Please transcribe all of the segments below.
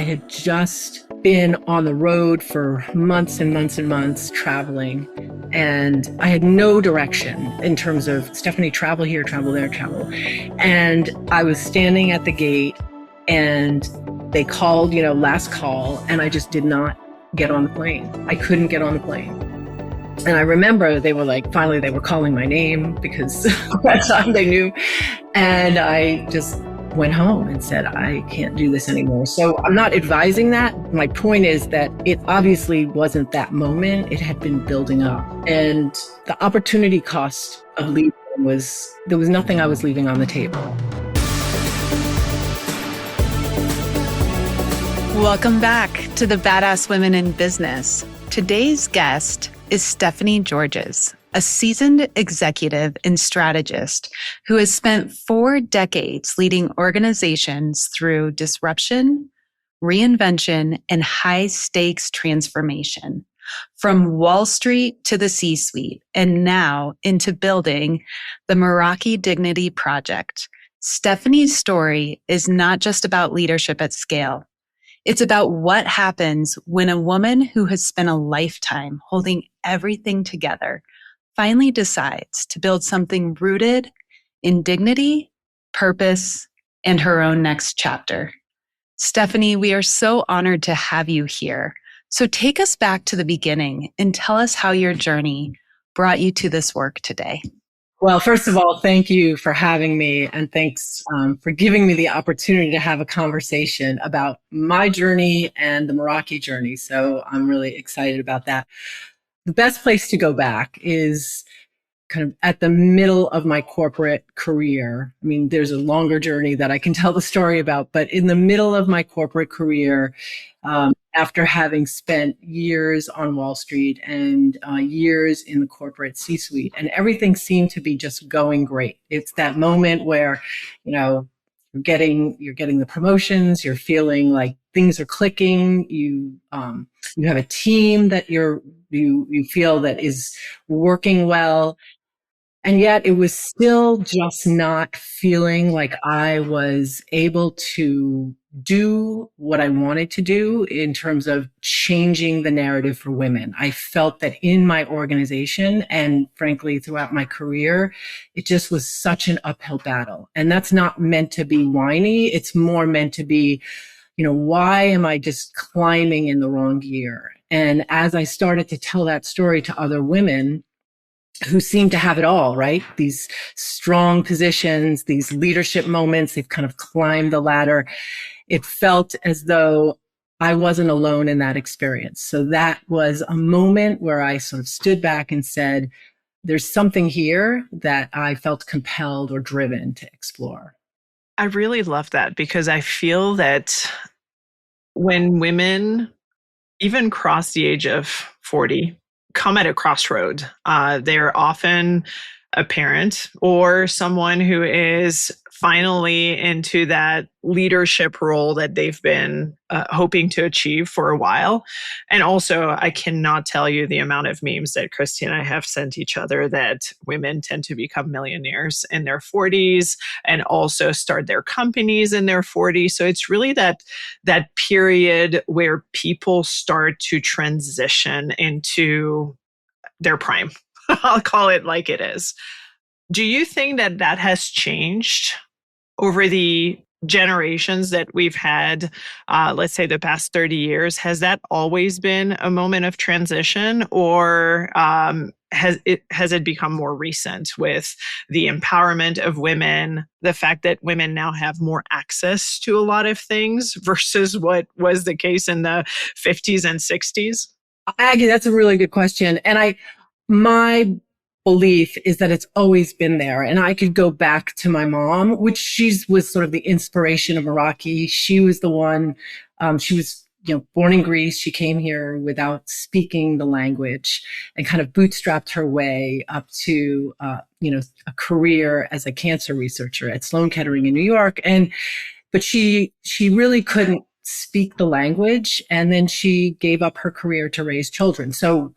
had just been on the road for months and months and months traveling, and I had no direction in terms of, Stephanie, travel here, travel there, travel. And I was standing at the gate and they called, last call, and I just did not get on the plane. I couldn't get on the plane. And I remember they were finally they were calling my name because that time they knew. And I just went home and said, I can't do this anymore. So I'm not advising that. My point is that it obviously wasn't that moment. It had been building up. And the opportunity cost of leaving there was nothing I was leaving on the table. Welcome back to the Badass Women in Business. Today's guest is Stephanie Georges, a seasoned executive and strategist who has spent 4 decades leading organizations through disruption, reinvention, and high-stakes transformation, from Wall Street to the C-suite, and now into building the Meraki Dignity Project. Stephanie's story is not just about leadership at scale. It's about what happens when a woman who has spent a lifetime holding everything together finally decides to build something rooted in dignity, purpose, and her own next chapter. Stephanie, we are so honored to have you here. So take us back to the beginning and tell us how your journey brought you to this work today. Well, first of all, thank you for having me, and thanks for giving me the opportunity to have a conversation about my journey and the Meraki journey. So I'm really excited about that. The best place to go back is kind of at the middle of my corporate career. I mean, there's a longer journey that I can tell the story about, but in the middle of my corporate career, after having spent years on Wall Street and years in the corporate C-suite, and everything seemed to be just going great. It's that moment where, you're getting the promotions, you're feeling like things are clicking, you have a team that you feel that is working well. And yet it was still just not feeling like I was able to do what I wanted to do in terms of changing the narrative for women. I felt that in my organization and frankly throughout my career, it just was such an uphill battle. And that's not meant to be whiny. It's more meant to be, why am I just climbing in the wrong gear? And as I started to tell that story to other women who seem to have it all, right? These strong positions, these leadership moments, they've kind of climbed the ladder. It felt as though I wasn't alone in that experience. So that was a moment where I sort of stood back and said, there's something here that I felt compelled or driven to explore. I really love that because I feel that when women even cross the age of 40, come at a crossroad. They're often a parent or someone who is finally into that leadership role that they've been hoping to achieve for a while. And also, I cannot tell you the amount of memes that Christy and I have sent each other that women tend to become millionaires in their 40s and also start their companies in their 40s. So it's really that period where people start to transition into their prime. I'll call it like it is. Do you think that has changed over the generations that we've had, let's say the past 30 years? Has that always been a moment of transition, or has it become more recent with the empowerment of women, the fact that women now have more access to a lot of things versus what was the case in the 50s and 60s? Aggie, that's a really good question. And my belief is that it's always been there. And I could go back to my mom, which she was sort of the inspiration of Meraki. She was the one, she was, born in Greece. She came here without speaking the language and kind of bootstrapped her way up to, a career as a cancer researcher at Sloan Kettering in New York. But she really couldn't speak the language. And then she gave up her career to raise children. So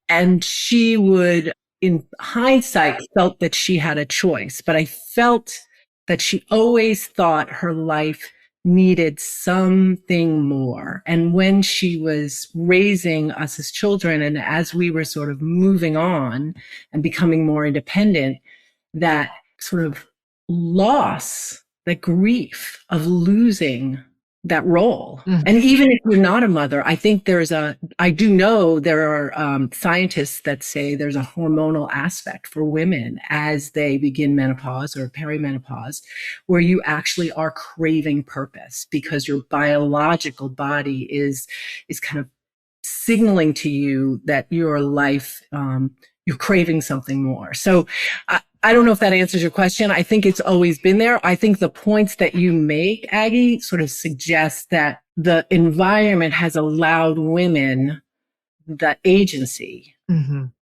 and she would, in hindsight, felt that she had a choice. But I felt that she always thought her life needed something more. And when she was raising us as children, and as we were sort of moving on and becoming more independent, that sort of loss, that grief of losing that role. And even if you're not a mother, I think I do know there are scientists that say there's a hormonal aspect for women as they begin menopause or perimenopause, where you actually are craving purpose because your biological body is kind of signaling to you that your life, you're craving something more. So I don't know if that answers your question. I think it's always been there. I think the points that you make, Aggie, sort of suggest that the environment has allowed women the agency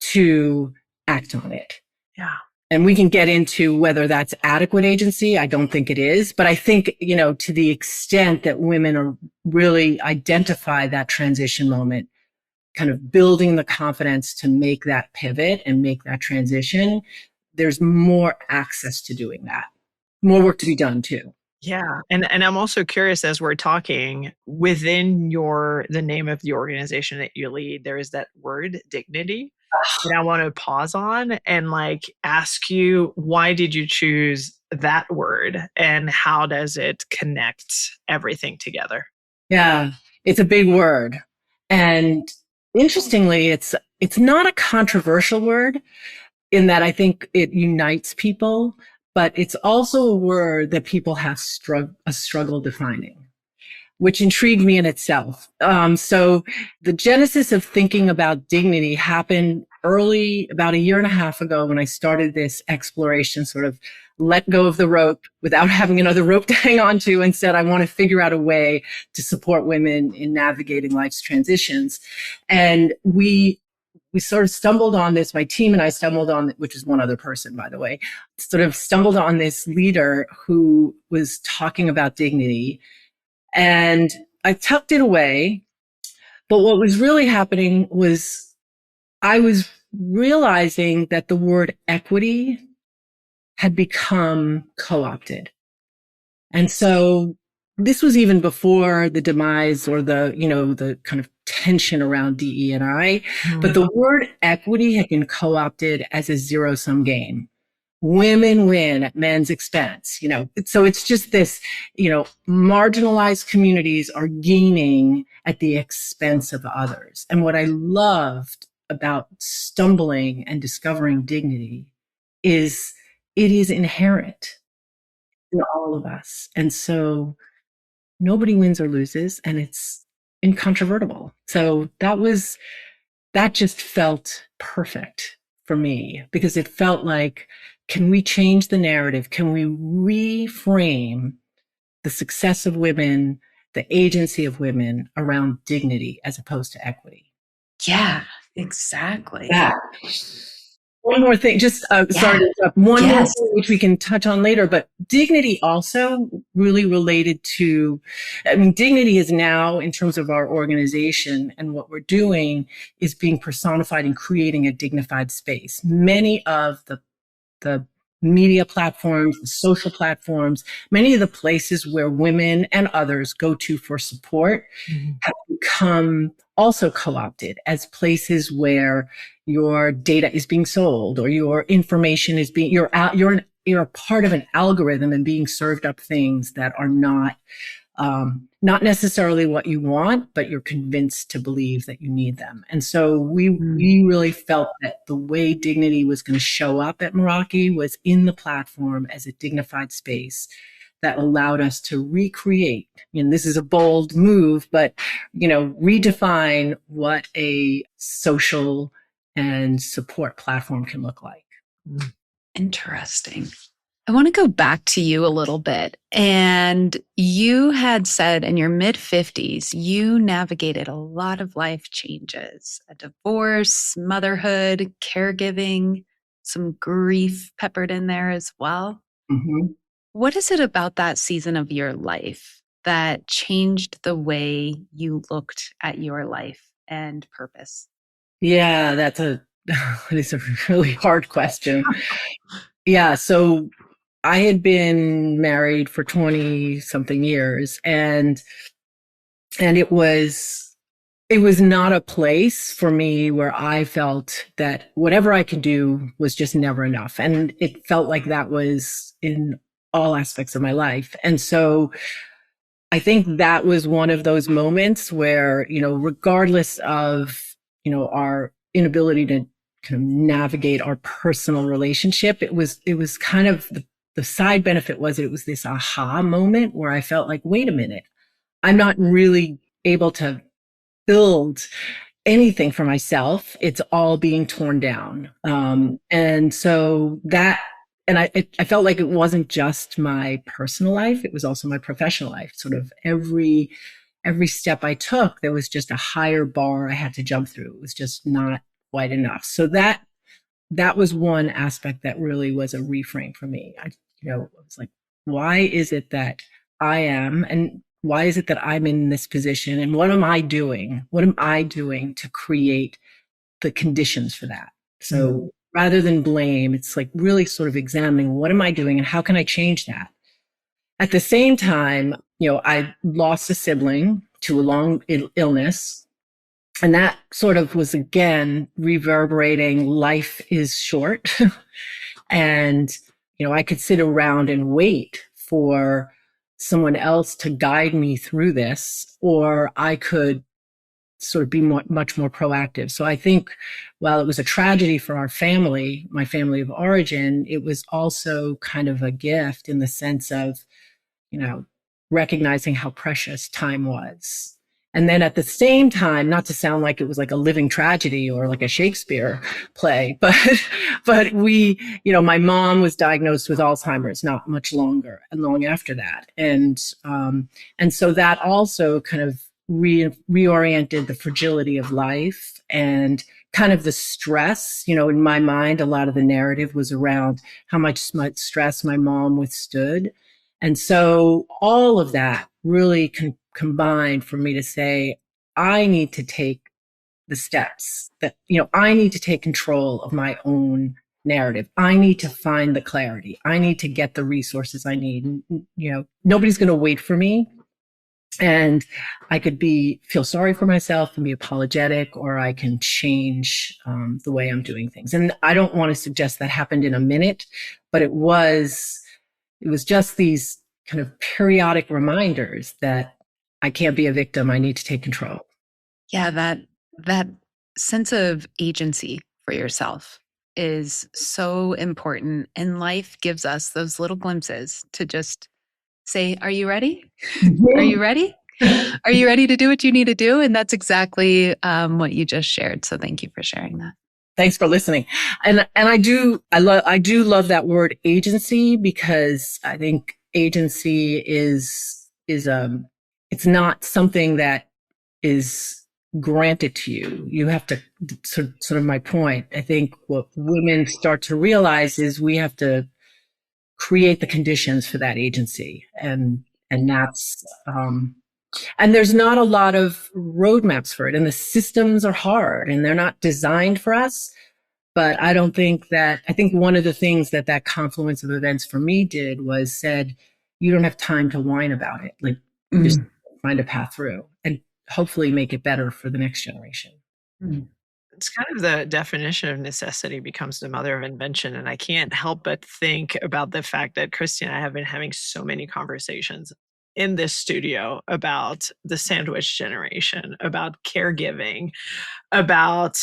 to act on it. Yeah. And we can get into whether that's adequate agency. I don't think it is, but I think, to the extent that women are really identify that transition moment, kind of building the confidence to make that pivot and make that transition, there's more access to doing that. More work to be done too. Yeah. And I'm also curious, as we're talking, within the name of the organization that you lead, there is that word dignity. And I want to pause on and ask you, why did you choose that word and how does it connect everything together? Yeah, it's a big word. And interestingly, it's not a controversial word in that I think it unites people, but it's also a word that people have a struggle defining, which intrigued me in itself. So the genesis of thinking about dignity happened early, about a year and a half ago, when I started this exploration, sort of let go of the rope without having another rope to hang on to, and said, I want to figure out a way to support women in navigating life's transitions. And we sort of stumbled on this, my team and I stumbled on, which is one other person, by the way, sort of stumbled on this leader who was talking about dignity. And I tucked it away. But what was really happening was I was realizing that the word equity had become co-opted. And so this was even before the demise or the kind of tension around DE&I, but the word equity had been co-opted as a zero-sum game. Women win at men's expense, So it's just this, marginalized communities are gaining at the expense of others. And what I loved about stumbling and discovering dignity is it is inherent in all of us. And so nobody wins or loses, and it's incontrovertible. So that just felt perfect for me, because it felt like, can we change the narrative? Can we reframe the success of women, the agency of women around dignity as opposed to equity? Yeah, exactly. Yeah. One more thing, just sorry to interrupt. One more thing, which we can touch on later, but dignity also really related to, dignity is now, in terms of our organization and what we're doing, is being personified in creating a dignified space. Many of the media platforms, the social platforms, many of the places where women and others go to for support have become also co-opted as places where your data is being sold or your information is being, you're a part of an algorithm and being served up things that are not necessarily what you want, but you're convinced to believe that you need them. And so we really felt that the way dignity was going to show up at Meraki was in the platform as a dignified space that allowed us to recreate, and this is a bold move, but, redefine what a social and support platform can look like. Interesting. I want to go back to you a little bit. And you had said in your mid 50s, you navigated a lot of life changes, a divorce, motherhood, caregiving, some grief peppered in there as well. Mm-hmm. What is it about that season of your life that changed the way you looked at your life and purpose? Yeah, that is a really hard question. Yeah. So I had been married for 20 something years, and it was not a place for me where I felt that whatever I could do was just never enough. And it felt like that was in all aspects of my life. And so I think that was one of those moments where, regardless of, our inability to kind of navigate our personal relationship, it was kind of the side benefit was it was this aha moment where I felt like, wait a minute, I'm not really able to build anything for myself. It's all being torn down. And so that, and I felt like it wasn't just my personal life; it was also my professional life. Sort of every step I took, there was just a higher bar I had to jump through. It was just not quite enough. So that was one aspect that really was a reframe for me. I was like, why is it that I am, and why is it that I'm in this position, and what am I doing? What am I doing to create the conditions for that? So rather than blame, it's like really sort of examining what am I doing and how can I change that? At the same time, I lost a sibling to a long illness. And that sort of was again reverberating life is short. And, I could sit around and wait for someone else to guide me through this, or I could sort of be much more proactive. So I think while it was a tragedy for our family, my family of origin, it was also kind of a gift in the sense of, you know, recognizing how precious time was. And then at the same time, not to sound like it was like a living tragedy or like a Shakespeare play, but my mom was diagnosed with Alzheimer's not much longer and long after that. And so that also kind of reoriented the fragility of life and kind of the stress. In my mind, a lot of the narrative was around how much stress my mom withstood. And so all of that really combined for me to say, I need to take the steps that, I need to take control of my own narrative. I need to find the clarity. I need to get the resources I need. Nobody's going to wait for me. And I could feel sorry for myself and be apologetic, or I can change the way I'm doing things. And I don't want to suggest that happened in a minute, but it was just these kind of periodic reminders that I can't be a victim. I need to take control. Yeah, that sense of agency for yourself is so important. And life gives us those little glimpses to just say, are you ready? Are you ready? Are you ready to do what you need to do? And that's exactly what you just shared. So thank you for sharing that. Thanks for listening. And I do love that word agency, because I think agency is it's not something that is granted to you. You have to, sort of my point. I think what women start to realize is we have to create the conditions for that agency. And that's, and there's not a lot of roadmaps for it, and the systems are hard and they're not designed for us. But I think one of the things that confluence of events for me did was said, you don't have time to whine about it. Like, just find a path through and hopefully make it better for the next generation. It's kind of the definition of necessity becomes the mother of invention. And I can't help but think about the fact that Christy and I have been having so many conversations in this studio about the sandwich generation, about caregiving, about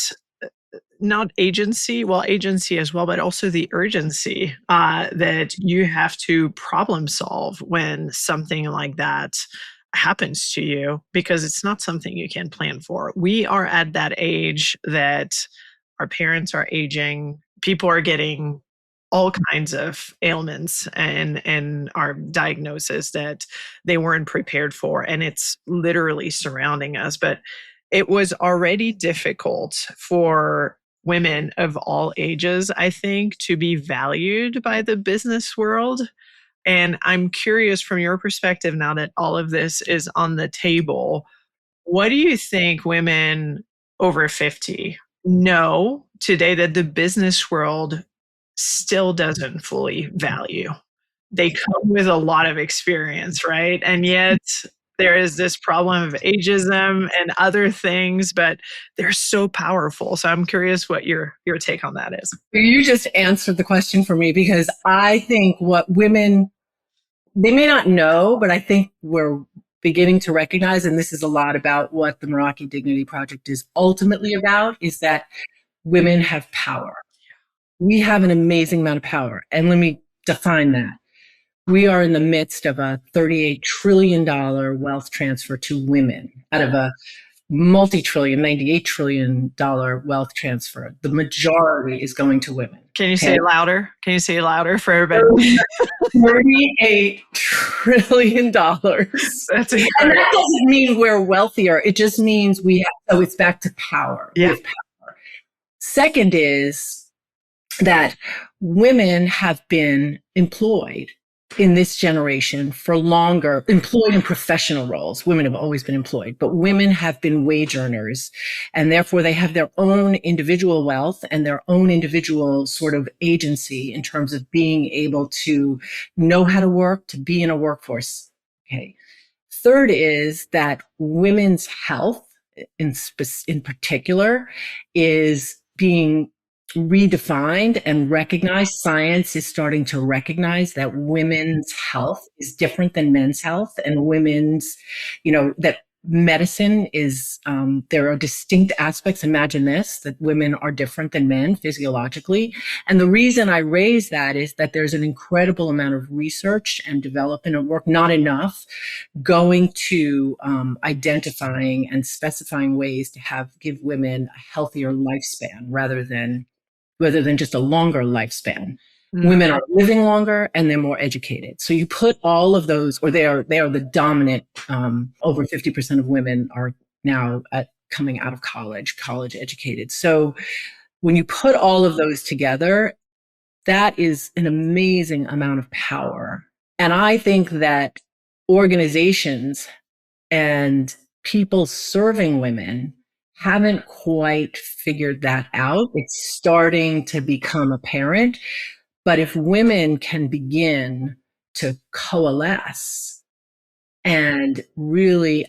not agency, well, agency as well, but also the urgency that you have to problem solve when something like that happens to you, because it's not something you can plan for. We are at that age that our parents are aging, people are getting all kinds of ailments and our diagnosis that they weren't prepared for, and it's literally surrounding us. But it was already difficult for women of all ages, I think, to be valued by the business world. And I'm curious, from your perspective, now that all of this is on the table, what do you think women over 50 know today that the business world still doesn't fully value? they come with a lot of experience, right? And yet there is this problem of ageism and other things, but they're so powerful. So I'm curious what your take on that is. You just answered the question for me, because I think what women, they may not know, but I think we're beginning to recognize, and this is a lot about what the Meraki Dignity Project is ultimately about, is that women have power. We have an amazing amount of power. And let me define that. We are in the midst of a $38 trillion wealth transfer to women out of a multi-trillion, $98 trillion wealth transfer. The majority is going to women. Can you say it louder? Can you say it louder for everybody? $38 trillion. That's incredible. And that doesn't mean we're wealthier. It just means we have, so it's back to power. Yeah. We have power. Second is that women have been employed in this generation for longer, employed in professional roles. Women have always been employed, but women have been wage earners, and therefore they have their own individual wealth and their own individual sort of agency in terms of being able to know how to work, to be in a workforce. Okay. Third is that women's health in particular is being redefined and recognized. Science is starting to recognize that women's health is different than men's health, and women's, that medicine is, there are distinct aspects. Imagine this, that women are different than men physiologically. And the reason I raise that is that there's an incredible amount of research and development and work, not enough, going to identifying and specifying ways to give women a healthier lifespan rather than just a longer lifespan. Mm-hmm. Women are living longer and they're more educated. So you put all of those, or they are the dominant, over 50% of women are now coming out of college educated. So when you put all of those together, that is an amazing amount of power. And I think that organizations and people serving women haven't quite figured that out. It's starting to become apparent. But if women can begin to coalesce and really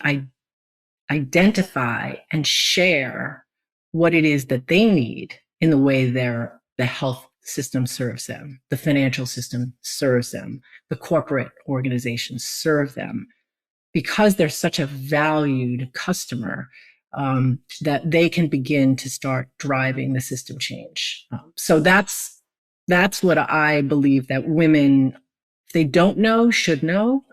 identify and share what it is that they need in the way the health system serves them, the financial system serves them, the corporate organizations serve them, because they're such a valued customer, that they can begin to start driving the system change. So that's what I believe that women, if they don't know, should know,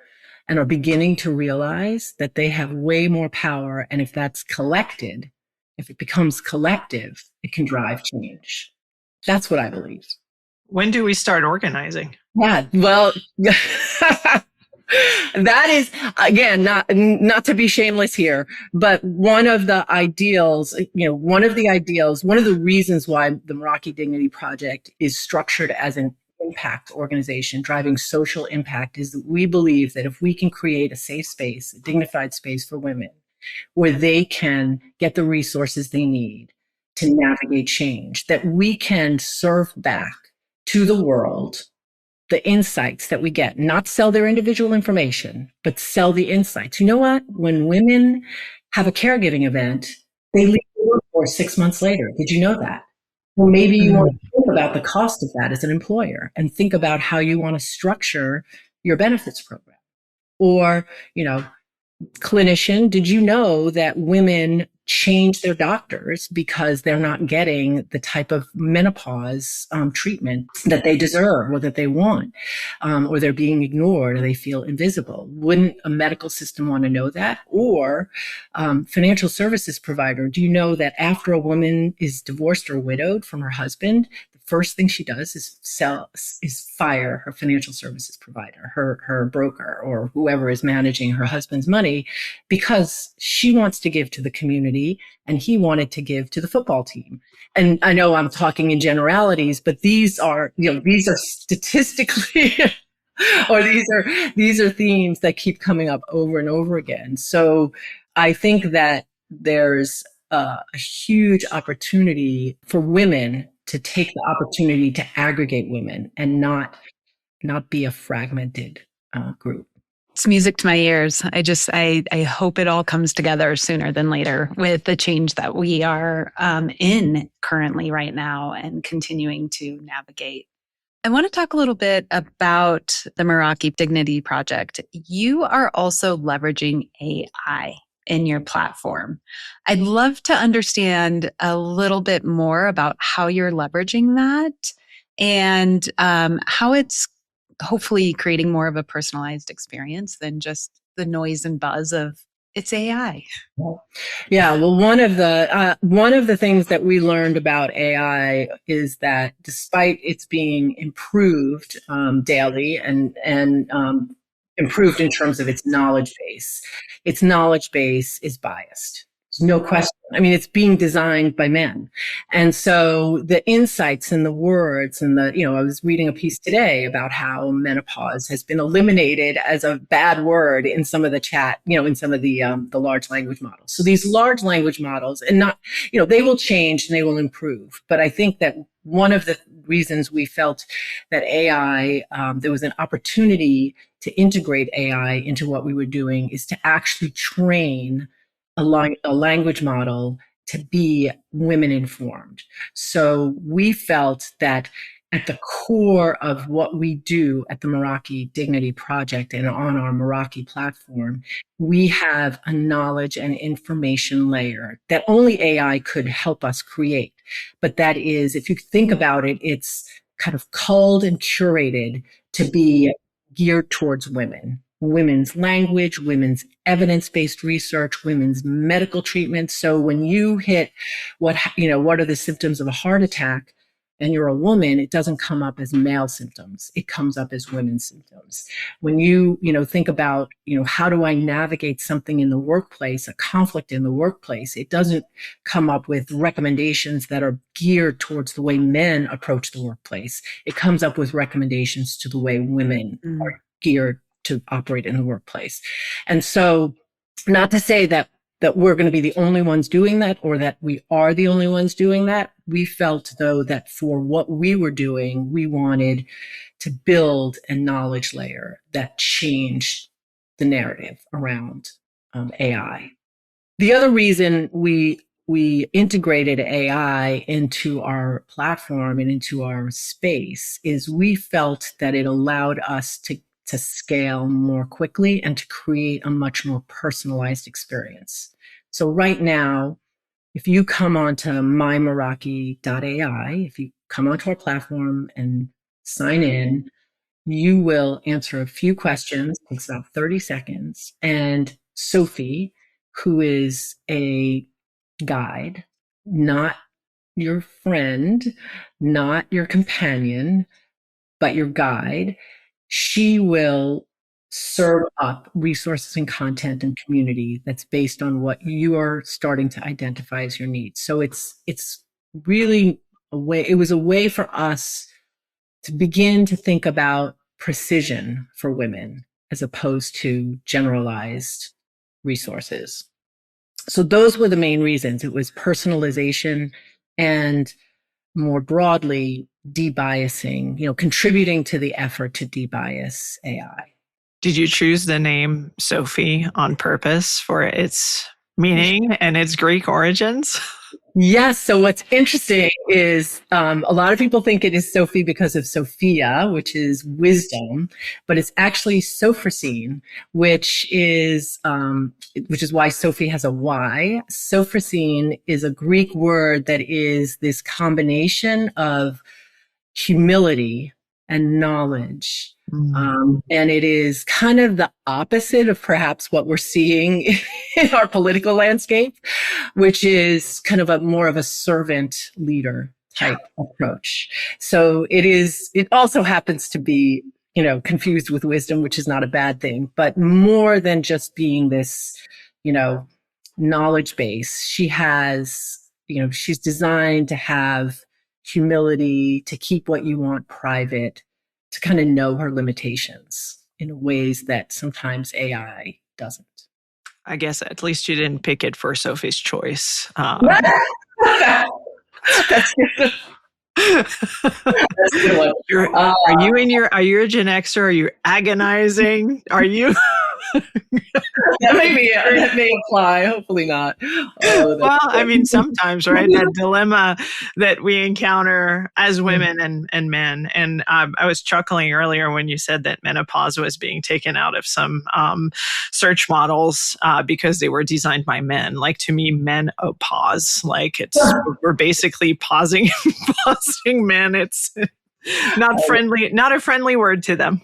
and are beginning to realize that they have way more power. And if that's collected, if it becomes collective, it can drive change. That's what I believe. When do we start organizing? Yeah, well, that is, again, not to be shameless here, but one of the one of the reasons why the Meraki Dignity Project is structured as an impact organization, driving social impact, is that we believe that if we can create a safe space, a dignified space for women, where they can get the resources they need to navigate change, that we can serve back to the world the insights that we get, not sell their individual information, but sell the insights. You know what? When women have a caregiving event, they leave the workforce 6 months later. Did you know that? Well, maybe you want to think about the cost of that as an employer and think about how you want to structure your benefits program. Or, clinician, did you know that women change their doctors because they're not getting the type of menopause treatment that they deserve or that they want, or they're being ignored or they feel invisible? Wouldn't a medical system want to know that? Or financial services provider, do you know that after a woman is divorced or widowed from her husband, first thing she does is fire her financial services provider, her broker, or whoever is managing her husband's money, because she wants to give to the community and he wanted to give to the football team. And I know I'm talking in generalities, but these are statistically or these are themes that keep coming up over and over again. So I think that there's a huge opportunity for women to take the opportunity to aggregate women and not not be a fragmented group. It's music to my ears. I hope it all comes together sooner than later with the change that we are in currently right now and continuing to navigate. I want to talk a little bit about the Meraki Dignity Project. You are also leveraging AI in your platform. I'd love to understand a little bit more about how you're leveraging that and how it's hopefully creating more of a personalized experience than just the noise and buzz of it's AI. Yeah, well, one of the things that we learned about AI is that despite its being improved daily and improved in terms of its knowledge base is biased. There's no question. I mean, it's being designed by men. And so the insights and the words and I was reading a piece today about how menopause has been eliminated as a bad word in some of the chat, in some of the large language models. So these large language models and not, they will change and they will improve. But I think that one of the reasons we felt that AI, there was an opportunity to integrate AI into what we were doing is to actually train a language model to be women informed. So we felt that at the core of what we do at the Meraki Dignity Project and on our Meraki platform, we have a knowledge and information layer that only AI could help us create. But that is, if you think about it, it's kind of culled and curated to be geared towards women's language, women's evidence-based research, women's medical treatment. So when you hit what are the symptoms of a heart attack and you're a woman, it doesn't come up as male symptoms. It comes up as women's symptoms. When you think about, how do I navigate something in the workplace, a conflict in the workplace, it doesn't come up with recommendations that are geared towards the way men approach the workplace. It comes up with recommendations to the way women are geared to operate in the workplace. And so not to say that we're going to be the only ones doing that or that we are the only ones doing that. We felt, though, that for what we were doing, we wanted to build a knowledge layer that changed the narrative around AI. The other reason we integrated AI into our platform and into our space is we felt that it allowed us to scale more quickly and to create a much more personalized experience. So right now, if you come onto mymeraki.ai, if you come onto our platform and sign in, you will answer a few questions. It takes about 30 seconds. And Sophie, who is a guide, not your friend, not your companion, but your guide, she will serve up resources and content and community that's based on what you are starting to identify as your needs. So it's really it was a way for us to begin to think about precision for women as opposed to generalized resources. So those were the main reasons. It was personalization and more broadly, debiasing, contributing to the effort to debias AI. Did you choose the name Sophie on purpose for its meaning and its Greek origins? Yes. So what's interesting is a lot of people think it is Sophie because of Sophia, which is wisdom, but it's actually Sophrosine, which is why Sophie has a Y. Sophrosine is a Greek word that is this combination of humility and knowledge. And it is kind of the opposite of perhaps what we're seeing in our political landscape, which is kind of more of a servant leader type approach. So it also happens to be, confused with wisdom, which is not a bad thing, but more than just being this, knowledge base, she has, she's designed to have humility, to keep what you want private, to kind of know her limitations in ways that sometimes AI doesn't. I guess at least you didn't pick it for Sophie's choice. That's a good one. Uh, Are you a Gen Xer? Are you agonizing? Are you? that may apply. Hopefully not. Oh, that's Well, I mean, good. sometimes, right? That dilemma that we encounter as women and men. And I was chuckling earlier when you said that menopause was being taken out of some search models because they were designed by men. Like, to me, men pause. Like, we're basically pausing, pausing men. It's not a friendly word to them.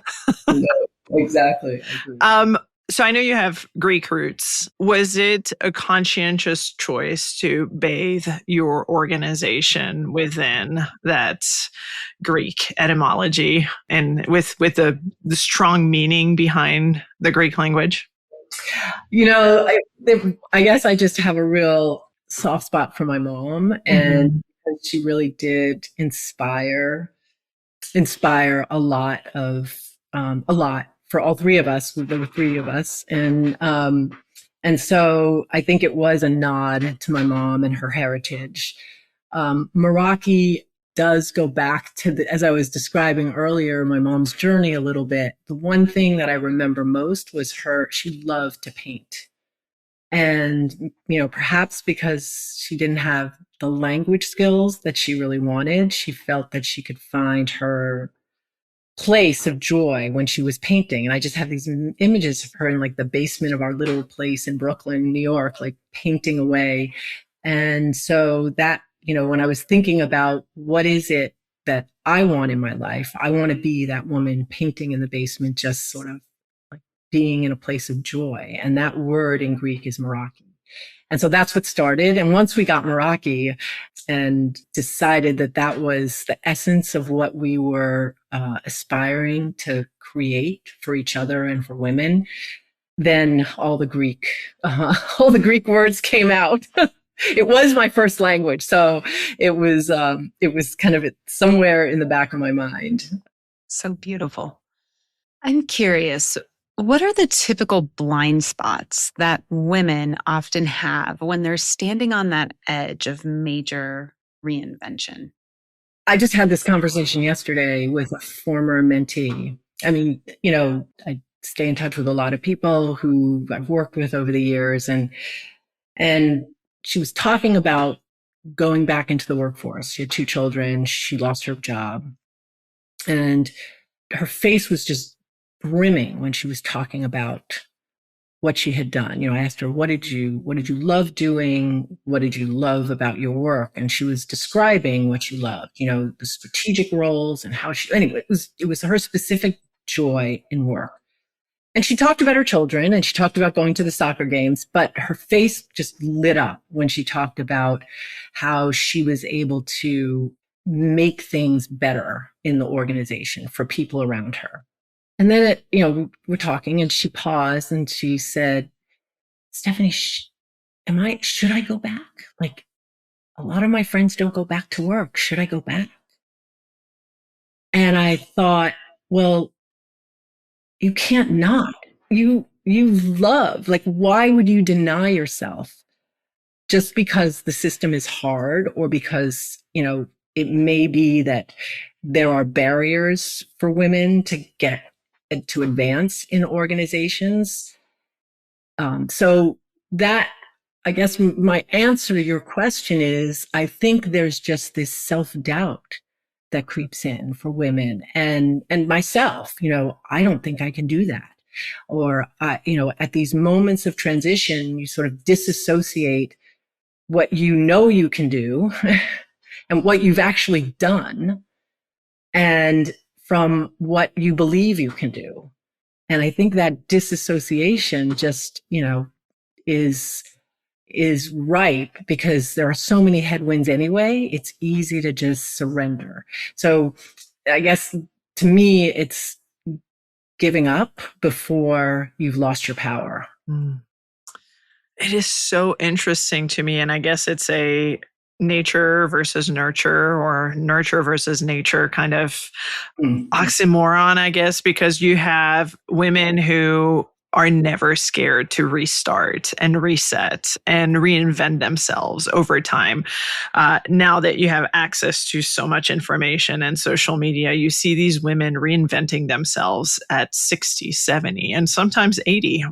No, exactly. I agree. So I know you have Greek roots. Was it a conscientious choice to bathe your organization within that Greek etymology and with the strong meaning behind the Greek language? I guess I just have a real soft spot for my mom, and she really did inspire a lot for all three of us. There were three of us, and so I think it was a nod to my mom and her heritage. Meraki does go back to as I was describing earlier, my mom's journey a little bit. The one thing that I remember most was she loved to paint. And, perhaps because she didn't have the language skills that she really wanted, she felt that she could find her place of joy when she was painting. And I just have these images of her in like the basement of our little place in Brooklyn, New York, like painting away. And so that, when I was thinking about what is it that I want in my life, I want to be that woman painting in the basement, just sort of like being in a place of joy. And that word in Greek is Meraki. And so that's what started. And once we got Meraki and decided that that was the essence of what we were aspiring to create for each other and for women, then all the Greek words came out. It was my first language, so it was kind of somewhere in the back of my mind. So beautiful. I'm curious, what are the typical blind spots that women often have when they're standing on that edge of major reinvention? I just had this conversation yesterday with a former mentee. I mean, I stay in touch with a lot of people who I've worked with over the years, and she was talking about going back into the workforce. She had 2 children. She lost her job, and her face was just brimming when she was talking about what she had done. I asked her, what did you love doing? What did you love about your work? And she was describing what she loved, the strategic roles and anyway, it was her specific joy in work. And she talked about her children and she talked about going to the soccer games, but her face just lit up when she talked about how she was able to make things better in the organization for people around her. And then, we're talking and she paused and she said, Stephanie, should I go back? Like, a lot of my friends don't go back to work. Should I go back? And I thought, well, you can't not. You love, like, why would you deny yourself just because the system is hard or because, it may be that there are barriers for women to advance in organizations. So that, I guess my answer to your question is, I think there's just this self-doubt that creeps in for women and myself. I don't think I can do that. Or, at these moments of transition, you sort of disassociate what you can do and what you've actually done and from what you believe you can do. And I think that disassociation just, is ripe because there are so many headwinds anyway. It's easy to just surrender. So I guess to me, it's giving up before you've lost your power. It is so interesting to me. And I guess it's a nature versus nurture or nurture versus nature kind of oxymoron, I guess, because you have women who are never scared to restart and reset and reinvent themselves over time. Now that you have access to so much information and social media, you see these women reinventing themselves at 60, 70, and sometimes 80.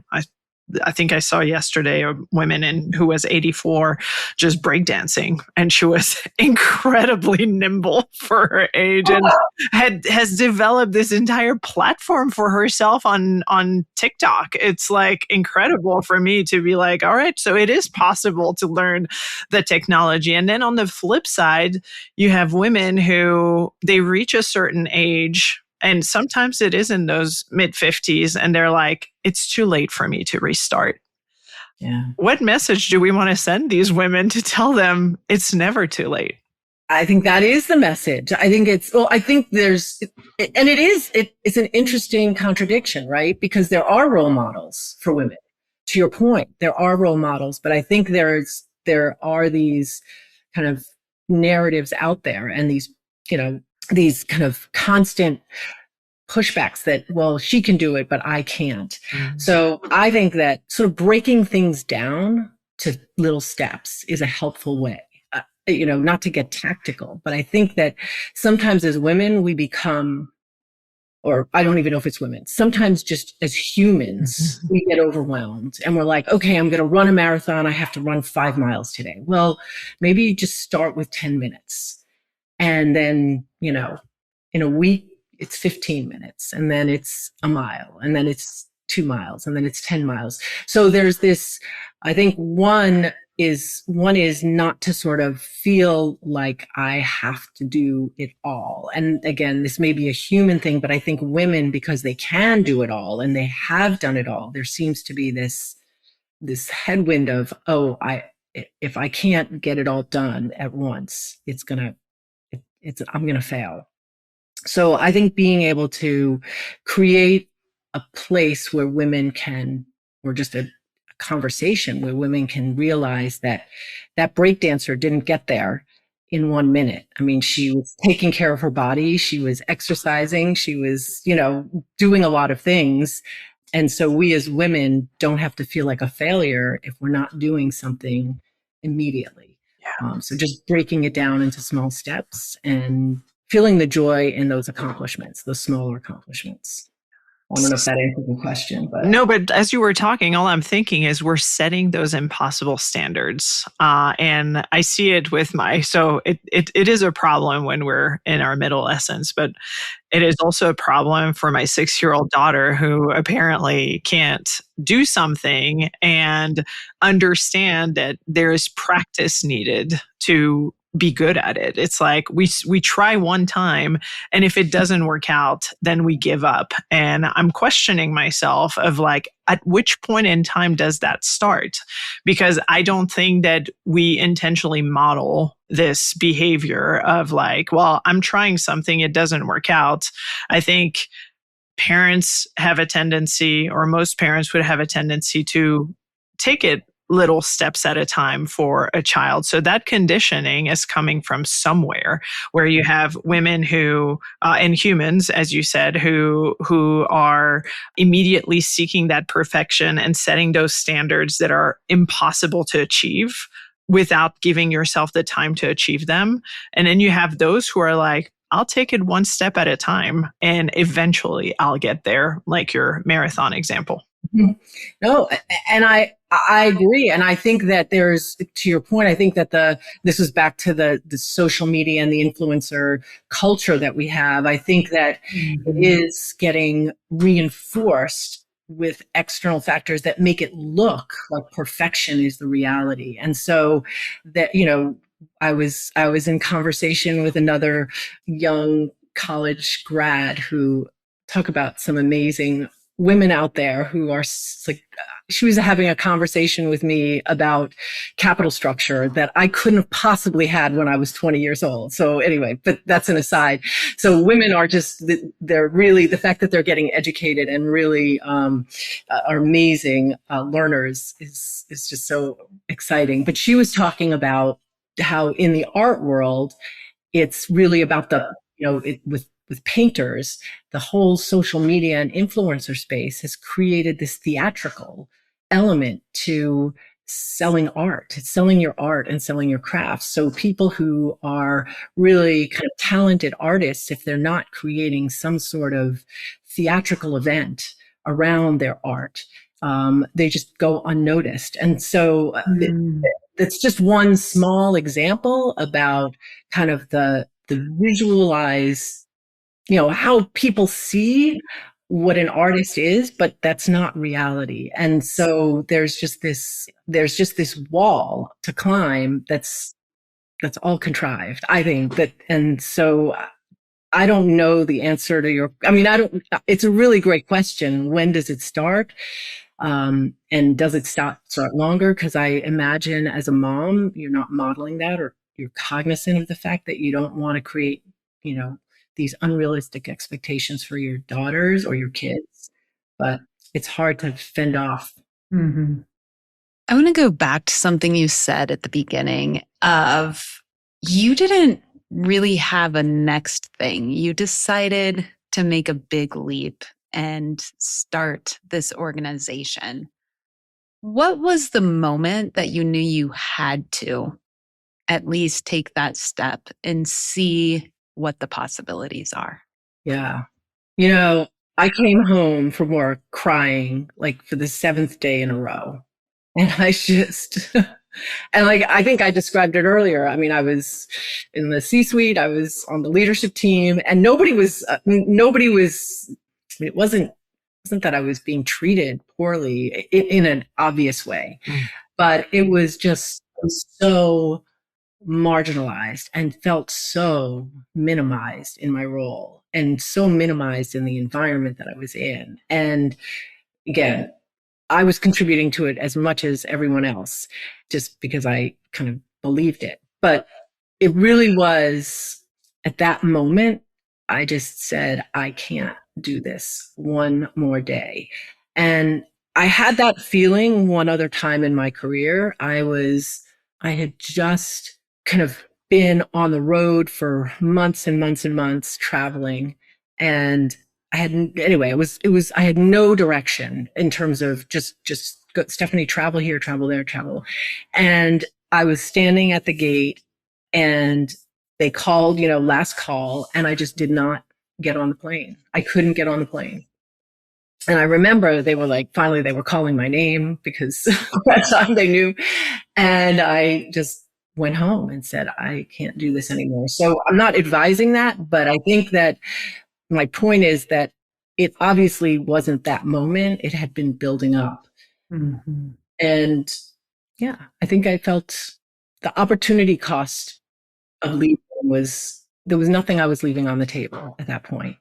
I think I saw yesterday a woman who was 84 just breakdancing, and she was incredibly nimble for her age and has developed this entire platform for herself on TikTok. It's like incredible for me to be like, all right, so it is possible to learn the technology. And then on the flip side, you have women who they reach a certain age, and sometimes it is in those mid 50s, and they're like, it's too late for me to restart. Yeah. What message do we want to send these women to tell them it's never too late? I think that is the message. I think it's an interesting contradiction, right? Because there are role models for women. To your point, there are role models, but I think there are these kind of narratives out there, and these kind of constant pushbacks that, well, she can do it, but I can't. Mm-hmm. So I think that sort of breaking things down to little steps is a helpful way. Not to get tactical, but I think that sometimes as women, we become, or I don't even know if it's women, sometimes just as humans, we get overwhelmed and we're like, okay, I'm going to run a marathon. I have to run 5 miles today. Well, maybe you just start with 10 minutes. And then, in a week, it's 15 minutes, and then it's a mile, and then it's 2 miles, and then it's 10 miles. So there's this, I think one is not to sort of feel like I have to do it all. And again, this may be a human thing, but I think women, because they can do it all and they have done it all, there seems to be this headwind of, if I can't get it all done at once, I'm going to fail. So I think being able to create a place where women can, or just a conversation where women can realize that breakdancer didn't get there in 1 minute. I mean, she was taking care of her body. She was exercising. She was, doing a lot of things. And so we as women don't have to feel like a failure if we're not doing something immediately. Yeah. So just breaking it down into small steps and feeling the joy in those accomplishments, those smaller accomplishments. I don't know if that answers the question, but no. But as you were talking, all I'm thinking is we're setting those impossible standards, and I see it with so it is a problem when we're in our adolescence, but it is also a problem for my 6-year-old daughter who apparently can't do something and understand that there is practice needed to be good at it. It's like we try one time, and if it doesn't work out, then we give up. And I'm questioning myself of like, at which point in time does that start? Because I don't think that we intentionally model this behavior of like, well, I'm trying something, it doesn't work out. I think parents have a tendency, or most parents would have a tendency to take it little steps at a time for a child. So that conditioning is coming from somewhere, where you have women who, and humans, as you said, who are immediately seeking that perfection and setting those standards that are impossible to achieve without giving yourself the time to achieve them. And then you have those who are like, I'll take it one step at a time and eventually I'll get there, like your marathon example. No, and I agree. And I think that there's, to your point, I think that this is back to the social media and the influencer culture that we have. I think that it is getting reinforced with external factors that make it look like perfection is the reality. And so that, I was in conversation with another young college grad who talk about some amazing women out there who are like, she was having a conversation with me about capital structure that I couldn't have possibly had when I was 20 years old. So anyway, but that's an aside. So women are they're really, the fact that they're getting educated and really are amazing learners is just so exciting. But she was talking about how in the art world, it's really about with with painters, the whole social media and influencer space has created this theatrical element to selling art. It's selling your art and selling your crafts. So people who are really kind of talented artists, if they're not creating some sort of theatrical event around their art, they just go unnoticed. And so it's just one small example about kind of the visualize, how people see what an artist is, but that's not reality. And so there's just this wall to climb that's all contrived, I think. That and so I don't know the answer to I don't, it's a really great question. When does it start? And does it start longer? Because I imagine as a mom, you're not modeling that, or you're cognizant of the fact that you don't want to create, these unrealistic expectations for your daughters or your kids. But it's hard to fend off. Mm-hmm. I want to go back to something you said at the beginning of you didn't really have a next thing. You decided to make a big leap and start this organization. What was the moment that you knew you had to at least take that step and see what the possibilities are? Yeah. I came home from work crying like for the seventh day in a row. And I just, and like, I think I described it earlier. I mean, I was in the C-suite, I was on the leadership team, and it wasn't that I was being treated poorly in an obvious way, but it was just so marginalized and felt so minimized in my role and so minimized in the environment that I was in. And again, I was contributing to it as much as everyone else just because I kind of believed it. But it really was at that moment, I just said, I can't do this one more day. And I had that feeling one other time in my career. I had just kind of been on the road for months and months and months traveling. And I had no direction in terms of just go, Stephanie, travel here, travel there, travel. And I was standing at the gate and they called, last call, and I just did not get on the plane. I couldn't get on the plane. And I remember finally they were calling my name because that time they knew. And I just went home and said, I can't do this anymore. So I'm not advising that, but I think that my point is that it obviously wasn't that moment. It had been building up. Mm-hmm. And yeah, I think I felt the opportunity cost of leaving there was nothing I was leaving on the table at that point.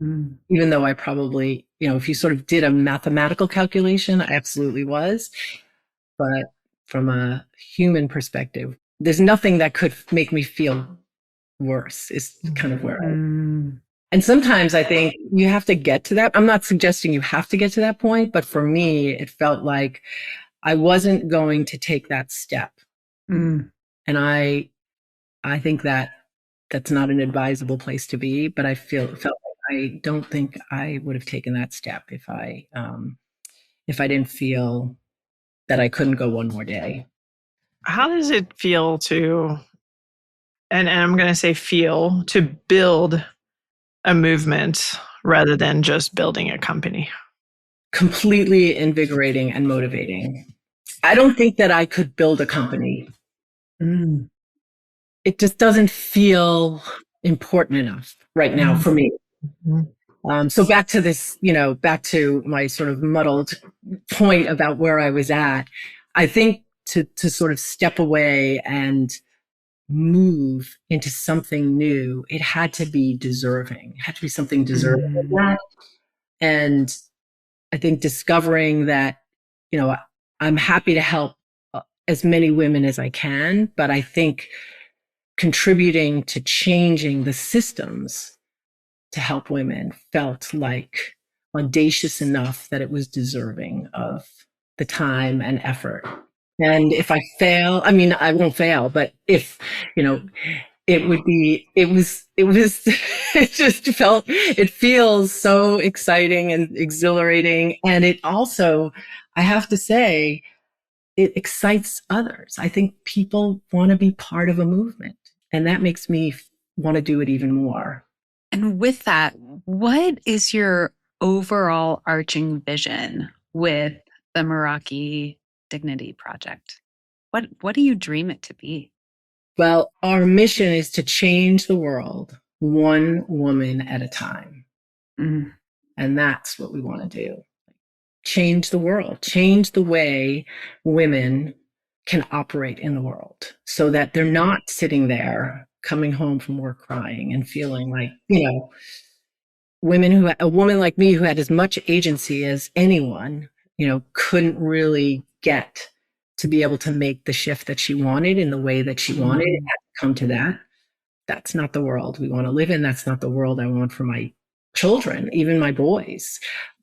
Mm-hmm. Even though I probably, if you sort of did a mathematical calculation, I absolutely was. But from a human perspective, there's nothing that could make me feel worse is kind of where and sometimes I think you have to get to that. I'm not suggesting you have to get to that point, but for me, it felt like I wasn't going to take that step. And I think that that's not an advisable place to be, but I felt like I don't think I would have taken that step if I didn't feel that I couldn't go one more day. How does it feel and I'm going to say feel, to build a movement rather than just building a company? Completely invigorating and motivating. I don't think that I could build a company. It just doesn't feel important enough right now for me. So back to this, back to my sort of muddled point about where I was at, I think to sort of step away and move into something new, it had to be deserving. It had to be something deserving of that. And I think discovering that, I'm happy to help as many women as I can, but I think contributing to changing the systems to help women felt like audacious enough that it was deserving of the time and effort. And if I fail, I won't fail, but if it just it feels so exciting and exhilarating. And it also, I have to say, it excites others. I think people want to be part of a movement, and that makes me want to do it even more. And with that, what is your overall arching vision with the Meraki Dignity Project? What do you dream it to be? Well, our mission is to change the world one woman at a time. Mm. And that's what we want to do. Change the world, change the way women can operate in the world so that they're not sitting there coming home from work crying and feeling like, a woman like me who had as much agency as anyone, couldn't really get to be able to make the shift that she wanted in the way that she wanted. It had to come to that. That's not the world we want to live in. That's not the world I want for my children, even my boys.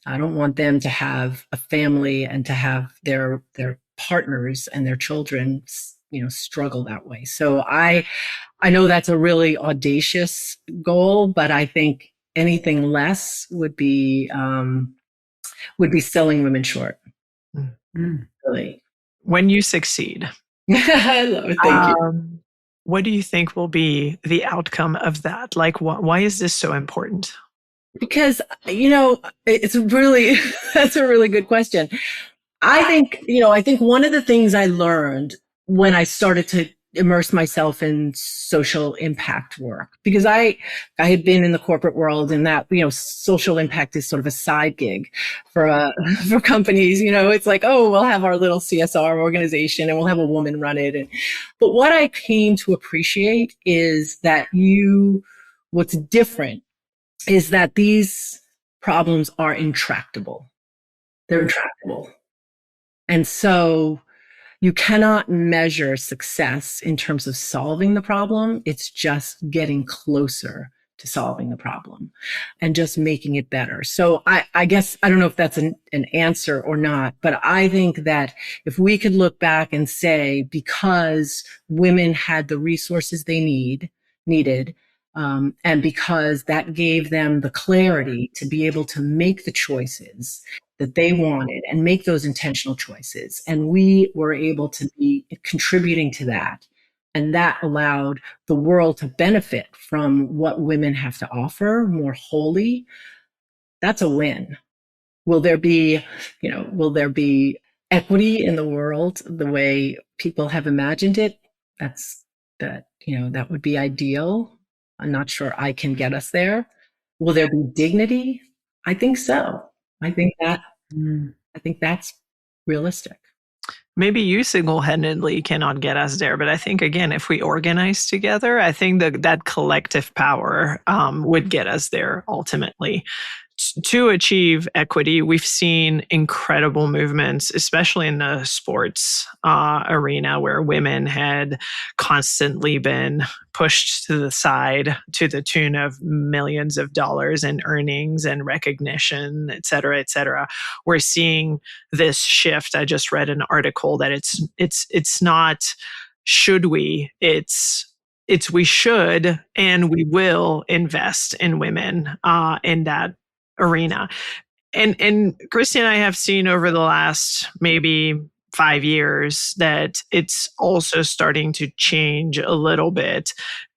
I don't want them to have a family and to have their partners and their children, struggle that way. So I know that's a really audacious goal, but I think anything less would be selling women short. Mm. Really. When you succeed, I love it. Thank you. What do you think will be the outcome of that? Like, why is this so important? Because, it's really, that's a really good question. I think one of the things I learned when I started to immerse myself in social impact work, because I had been in the corporate world, and that, social impact is sort of a side gig for for companies. It's like, oh, we'll have our little CSR organization and we'll have a woman run it. But what I came to appreciate is that what's different is that these problems are intractable. They're intractable. And so you cannot measure success in terms of solving the problem. It's just getting closer to solving the problem and just making it better. So I guess, I don't know if that's an answer or not, but I think that if we could look back and say, because women had the resources they needed, and because that gave them the clarity to be able to make the choices that they wanted and make those intentional choices. And we were able to be contributing to that. And that allowed the world to benefit from what women have to offer more wholly. That's a win. Will there be equity in the world the way people have imagined it? That would be ideal. I'm not sure I can get us there. Will there be dignity? I think so. I think that's realistic. Maybe you single-handedly cannot get us there, but I think, again, if we organize together, I think that collective power would get us there ultimately. To achieve equity, we've seen incredible movements, especially in the sports arena, where women had constantly been pushed to the side to the tune of millions of dollars in earnings and recognition, et cetera, et cetera. We're seeing this shift. I just read an article that it's not should we, it's we should and we will invest in women in that arena. And Christy and I have seen over the last maybe 5 years that it's also starting to change a little bit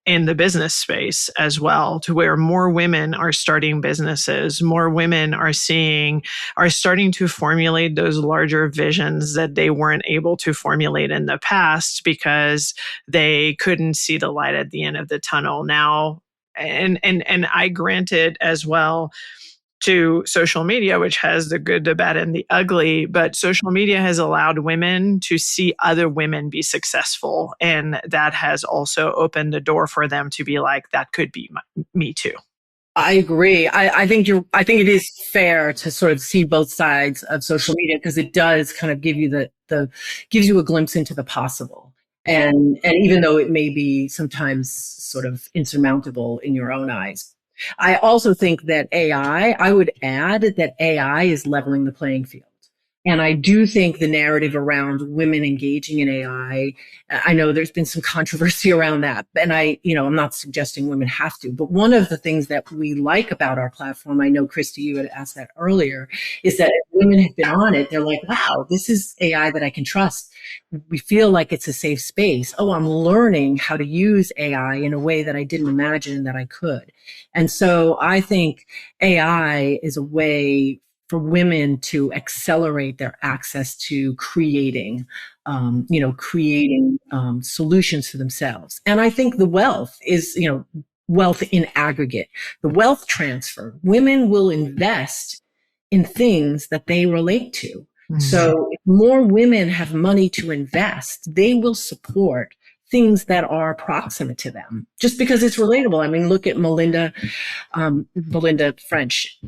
in the business space as well, to where more women are starting businesses, more women are starting to formulate those larger visions that they weren't able to formulate in the past because they couldn't see the light at the end of the tunnel now. And I grant it as well to social media, which has the good, the bad, and the ugly. But social media has allowed women to see other women be successful. And that has also opened the door for them to be like, that could be me too. I agree. I think it is fair to sort of see both sides of social media, because it does kind of give you gives you a glimpse into the possible. And even though it may be sometimes sort of insurmountable in your own eyes. I also think that I would add that AI is leveling the playing field. And I do think the narrative around women engaging in AI, I know there's been some controversy around that. And I'm not suggesting women have to, but one of the things that we like about our platform, I know, Christy, you had asked that earlier, is that if women have been on it, they're like, wow, this is AI that I can trust. We feel like it's a safe space. Oh, I'm learning how to use AI in a way that I didn't imagine that I could. And so I think AI is a way for women to accelerate their access to creating solutions for themselves. And I think the wealth is, wealth in aggregate, the wealth transfer. Women will invest in things that they relate to. Mm-hmm. So if more women have money to invest, they will support things that are proximate to them just because it's relatable. I mean, look at Melinda French.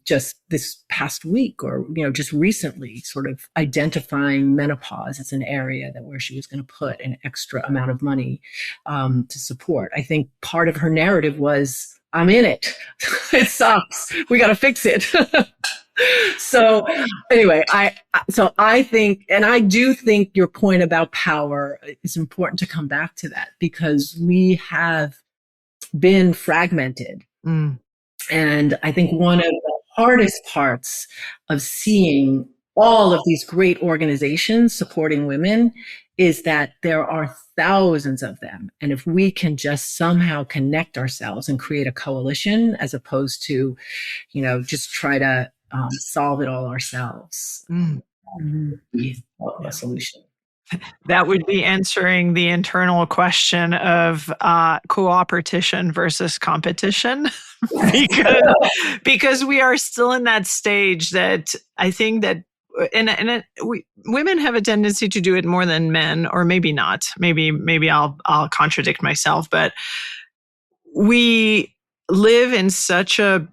Just this past week or, just recently sort of identifying menopause as an area where she was going to put an extra amount of money to support. I think part of her narrative was, I'm in it. It sucks. We got to fix it. So anyway, I think, and I do think your point about power is important to come back to that because we have been fragmented. Mm. And I think one of the hardest parts of seeing all of these great organizations supporting women is that there are thousands of them. And if we can just somehow connect ourselves and create a coalition as opposed to, just try to solve it all ourselves, a solution. That would be answering the internal question of cooperation versus competition, because we are still in that stage that I think that, women have a tendency to do it more than men, or maybe not. Maybe I'll contradict myself, but we live in such a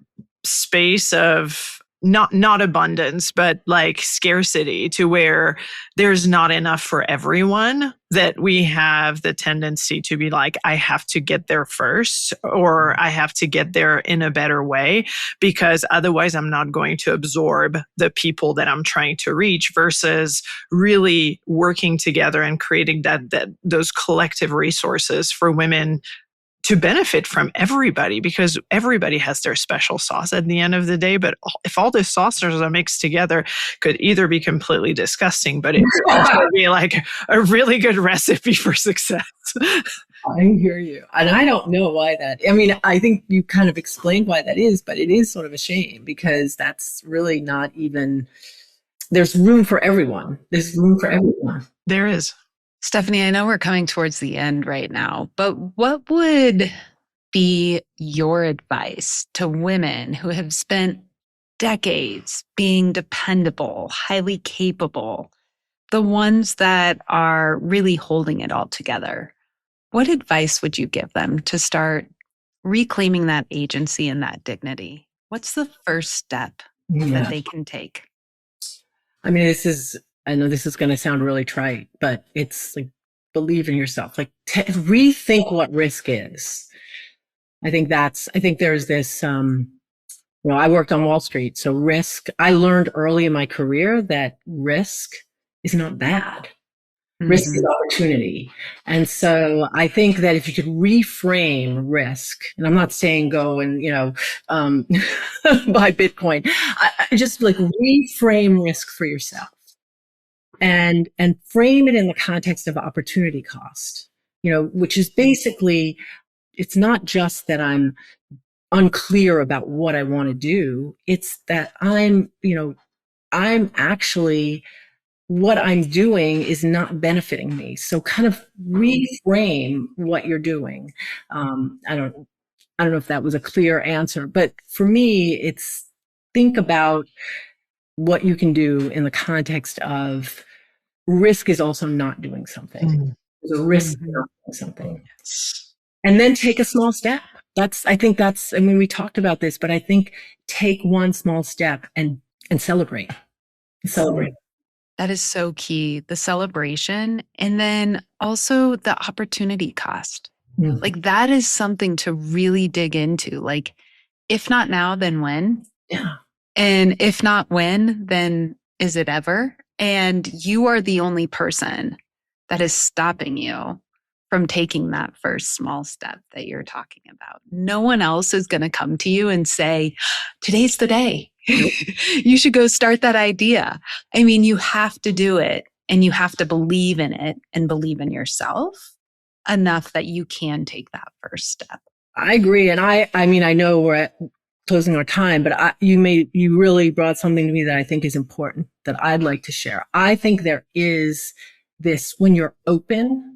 space of not abundance, but like scarcity, to where there's not enough for everyone, that we have the tendency to be like, I have to get there first, or I have to get there in a better way, because otherwise I'm not going to absorb the people that I'm trying to reach, versus really working together and creating those collective resources for women to benefit from everybody, because everybody has their special sauce at the end of the day. But if all the sauces are mixed together, could either be completely disgusting, but it could also be like a really good recipe for success. I hear you. And I don't know why that, I think you kind of explained why that is, but it is sort of a shame because that's really not even, there's room for everyone. There's room for everyone. There is. Stephanie, I know we're coming towards the end right now, but what would be your advice to women who have spent decades being dependable, highly capable, the ones that are really holding it all together? What advice would you give them to start reclaiming that agency and that dignity? What's the first step that they can take? I know this is going to sound really trite, but it's like, believe in yourself, like rethink what risk is. I think there's this, I worked on Wall Street. So risk, I learned early in my career that risk is not bad. Risk is opportunity. And so I think that if you could reframe risk, and I'm not saying go and, buy Bitcoin, I just like reframe risk for yourself. And frame it in the context of opportunity cost, which is basically, it's not just that I'm unclear about what I want to do. It's that I'm actually, what I'm doing is not benefiting me. So kind of reframe what you're doing. I don't know if that was a clear answer, but for me, it's think about what you can do in the context of risk is also not doing something. There's a risk of not doing something. And then take a small step. We talked about this, but I think take one small step and celebrate. Celebrate. That is so key. The celebration, and then also the opportunity cost. Like that is something to really dig into. Like, if not now, then when? Yeah. And if not when, then is it ever? And you are the only person that is stopping you from taking that first small step that you're talking about. No one else is going to come to you and say, today's the day. You should go start that idea. I mean, you have to do it, and you have to believe in it and believe in yourself enough that you can take that first step. I agree. And I mean, I know we're at closing our time, but you really brought something to me that I think is important that I'd like to share. I think there is this, when you're open,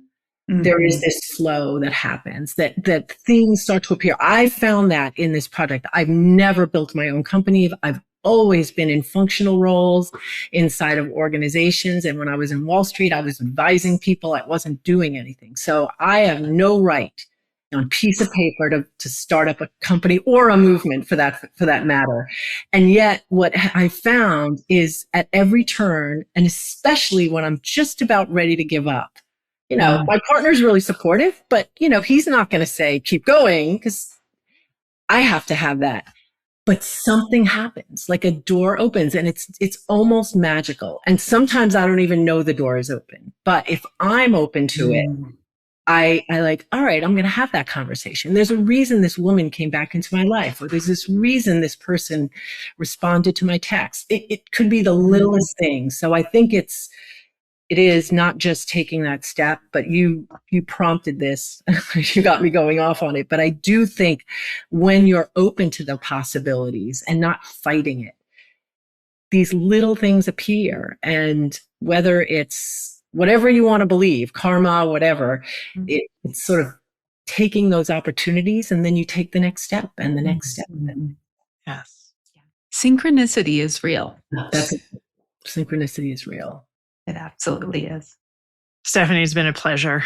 there is this flow that happens, that things start to appear. I found that in this project. I've never built my own company. I've always been in functional roles inside of organizations. And when I was in Wall Street, I was advising people. I wasn't doing anything. So I have no right on a piece of paper to start up a company or a movement for that matter. And yet what I found is at every turn, and especially when I'm just about ready to give up, my partner's really supportive, but he's not going to say, keep going, because I have to have that. But something happens, like a door opens, and it's almost magical. And sometimes I don't even know the door is open, but if I'm open to it, I like, all right, I'm going to have that conversation. There's a reason this woman came back into my life, or there's this reason this person responded to my text. It could be the littlest thing. So I think it is not just taking that step, but you prompted this. You got me going off on it. But I do think when you're open to the possibilities and not fighting it, these little things appear. And whether it's whatever you want to believe, karma, whatever, it's sort of taking those opportunities, and then you take the next step and the next step. Yes. Synchronicity is real. Synchronicity is real. It absolutely is. Stephanie, it's been a pleasure.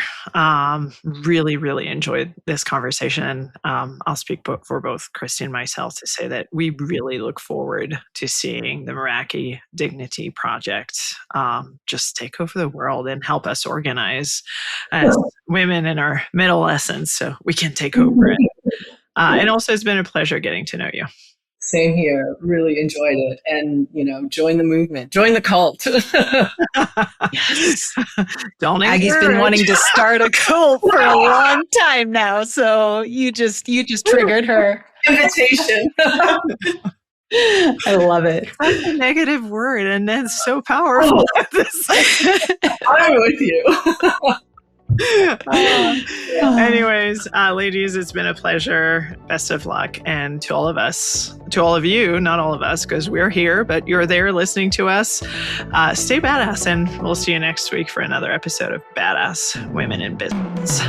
Really, really enjoyed this conversation. I'll speak for both Christy and myself to say that we really look forward to seeing the Meraki Dignity Project just take over the world and help us organize as women in our adolescence so we can take over it. And also, it's been a pleasure getting to know you. Same here. Really enjoyed it. And, join the movement, join the cult. Yes. Don't Aggie's been wanting to start a cult for a long time now. So you just triggered her invitation. I love it. That's a negative word, and that's so powerful. I'm with you. Anyways, ladies, it's been a pleasure. Best of luck. And to all of you, not all of us, because we're here, but you're there listening to us. Stay badass, and we'll see you next week for another episode of Badass Women in Business.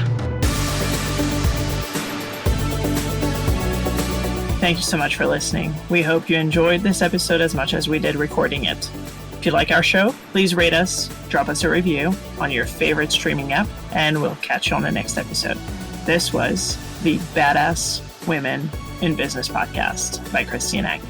Thank you so much for listening. We hope you enjoyed this episode as much as we did recording it. If you like our show, please rate us, drop us a review on your favorite streaming app, and we'll catch you on the next episode. This was the Badass Women in Business podcast by Christy and Aggie.